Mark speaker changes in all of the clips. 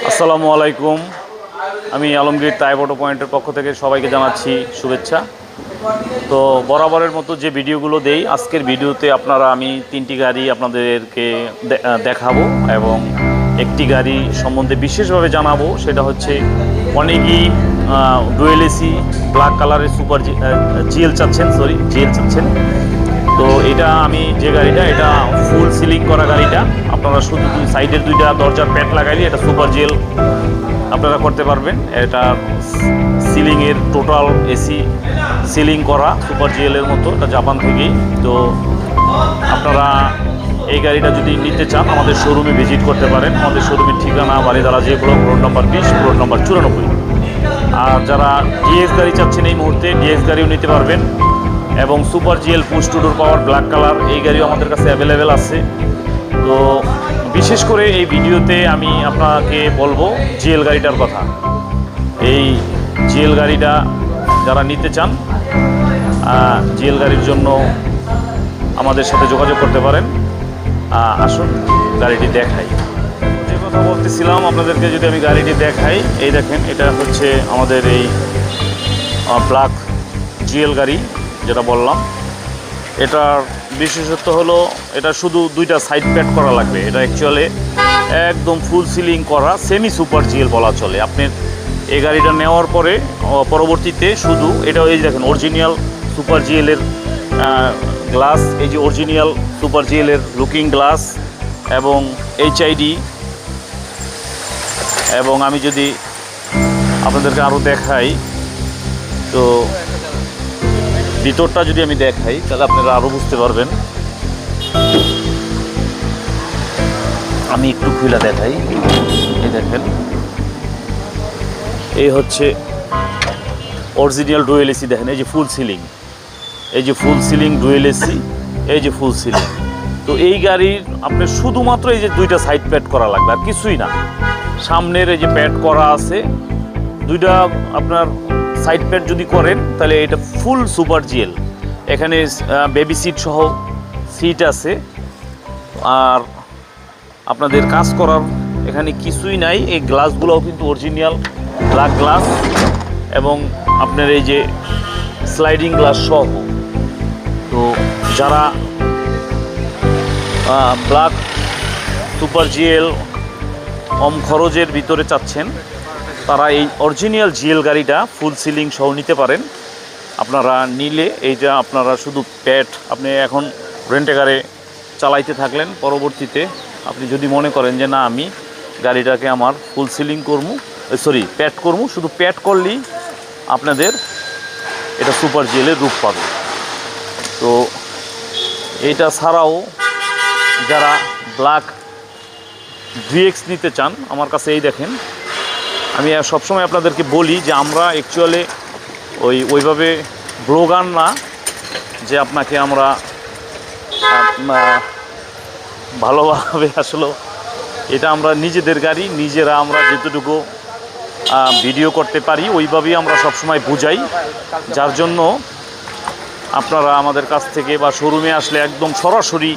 Speaker 1: আসসালামু আলাইকুম। আমি আলমগীর তাইব অটো পয়েন্টের পক্ষ থেকে সবাইকে জানাচ্ছি শুভেচ্ছা। তো বরাবরের মতো যে ভিডিওগুলো দেই, আজকের ভিডিওতে আমি 3টি গাড়ি আপনাদেরকে দেখাবো এবং একটি গাড়ি সম্বন্ধে বিশেষভাবে জানাবো। সেটা হচ্ছে অনেকই ডুয়েল এসি ব্ল্যাক কালারের সুপার জিএল চাচ্ছেন। তো এটা আমি যে গাড়িটা, এটা ফুল সিলিং করা গাড়িটা। আপনারা শুধু সাইডের 2টা দরজার প্যাড লাগাইলে এটা সুপার জিএল আপনারা করতে পারবেন। এটা সিলিংয়ের টোটাল এসি সিলিং করা সুপার জিএলের মতো, এটা জাপান থেকেই। তো আপনারা এই গাড়িটা যদি নিতে চান আমাদের শোরুমে ভিজিট করতে পারেন। আমাদের শোরুমের ঠিকানা বারিধারা যে block, road number 20, road number 94। আর যারা ডিএক্স গাড়ি চাচ্ছেন এই মুহূর্তে ডিএক্স গাড়িও নিতে পারবেন এবং সুপার জিএল পুশ টু ডোর পাওয়ার ব্ল্যাক কালার এই গাড়িও আমাদের কাছে অ্যাভেলেবেল আছে। তো বিশেষ করে এই ভিডিওতে আমি আপনাকে বলবো জিএল গাড়িটার কথা। এই জিএল গাড়িটা যারা নিতে চান জিএল গাড়ির জন্য আমাদের সাথে যোগাযোগ করতে পারেন। আসুন গাড়িটি দেখাই। যে কথা বলতেছিলাম আপনাদেরকে, যদি আমি গাড়িটি দেখাই, এই দেখেন এটা হচ্ছে আমাদের এই ব্ল্যাক জিএল গাড়ি যেটা বললাম। এটার বিশেষত্ব হলো এটা শুধু 2টা সাইড প্যাড করা লাগবে। এটা অ্যাকচুয়ালি একদম ফুল সিলিং করা সেমি সুপার জিএল বলা চলে। আপনি এই গাড়িটা নেওয়ার পরে পরবর্তীতে শুধু এটা, এই দেখেন অরিজিনাল সুপার জিএলের গ্লাস, এই যে অরিজিনাল সুপার জিএলের লুকিং গ্লাস এবং এইচআইডি। এবং আমি যদি আপনাদেরকে আরও দেখাই, তো ভিতরটা যদি আমি দেখাই তাহলে আপনারা আরও বুঝতে পারবেন। আমি একটু খুলে দেখাই। এই দেখেন, এই হচ্ছে অরিজিনাল ডুয়েল এসি। দেখেন এই যে ফুল সিলিং, এই যে ফুল সিলিং ডুয়েল এসি, এই যে ফুল সিলিং। তো এই গাড়ির আপনার শুধুমাত্র এই যে 2টা সাইড প্যাড করা লাগবে, আর কিছুই না। সামনের এই যে প্যাড করা আছে 2টা, আপনার সাইড প্যাড যদি করেন তাহলে এটা ফুল সুপার জিএল। এখানে বেবি সিট সহ সিট আছে। আর আপনাদের কাজ করার এখানে কিছুই নাই। এই গ্লাসগুলোও কিন্তু অরিজিনাল ব্ল্যাক গ্লাস এবং আপনার এই যে স্লাইডিং গ্লাস সহ। তো যারা ব্ল্যাক সুপার জিএল কম খরচের ভিতরে চাচ্ছেন তারা এই অরিজিনাল জিএল গাড়িটা ফুল সিলিং সহ নিতে পারেন। আপনারা নিলে এইটা আপনারা শুধু প্যাড, আপনি এখন রেন্টে গাড়ি চালাইতে থাকলেন, পরবর্তীতে আপনি যদি মনে করেন যে না আমি গাড়িটাকে আমার ফুল সিলিং করবো, প্যাড করবো, শুধু প্যাড করলেই আপনাদের এটা সুপার জিএলের রূপ পাবে। তো এইটা ছাড়াও যারা ব্ল্যাক ভিএক্স নিতে চান আমার কাছে, এই দেখেন আমি সবসময় আপনাদেরকে বলি যে আমরা অ্যাকচুয়ালি ওইভাবে ব্লগার না যে আপনাকে আমরা ভালোভাবে, আসলে এটা আমরা নিজেদের গাড়ি নিজেরা আমরা যেতটুকু ভিডিও করতে পারি ওইভাবেই আমরা সবসময় বুঝাই। যার জন্য আপনারা আমাদের কাছ থেকে বা শোরুমে আসলে একদম সরাসরি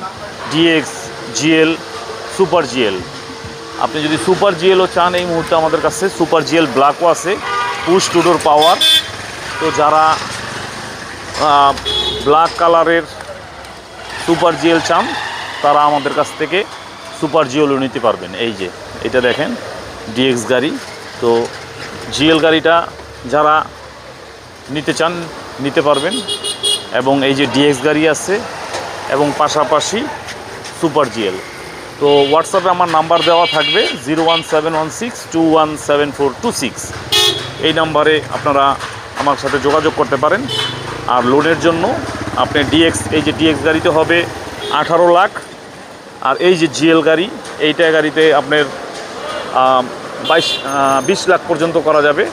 Speaker 1: ডিএক্স জিএল সুপার জিএল, আপনি যদি সুপার জিএলও চান এই মুহূর্তে আমাদের কাছে সুপার জিএল ব্ল্যাকও আছে, পুশ টু ডোর পাওয়ার। তো যারা ব্ল্যাক কালারের সুপার জিএল চান তারা আমাদের কাছ থেকে সুপার জিএলও নিতে পারবেন। এই যে এটা দেখেন ডিএক্স গাড়ি। তো জিএল গাড়িটা যারা নিতে চান নিতে পারবেন। এবং এই যে ডিএক্স গাড়ি আছে এবং পাশাপাশি সুপার জিএল। তো হোয়াটসঅ্যাপে আমার নাম্বার দেওয়া থাকবে 01716217426। এই নাম্বারে আপনারা আমার সাথে যোগাযোগ করতে পারেন। আর লোনের জন্য আপনি ডিএক্স, এই যে ডিএক্স গাড়িতে হবে 18 লাখ, আর এই যে জিএল গাড়ি এইটা গাড়িতে আপনার 20 লাখ পর্যন্ত করা যাবে।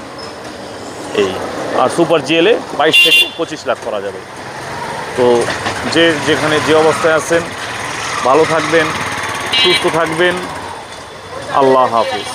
Speaker 1: এই আর সুপার জিএলে 22 থেকে 25 লাখ করা যাবে। তো যেখানে যে অবস্থায় আছেন ভালো থাকবেন, সুস্থ থাকবেন। আল্লাহ হাফেজ।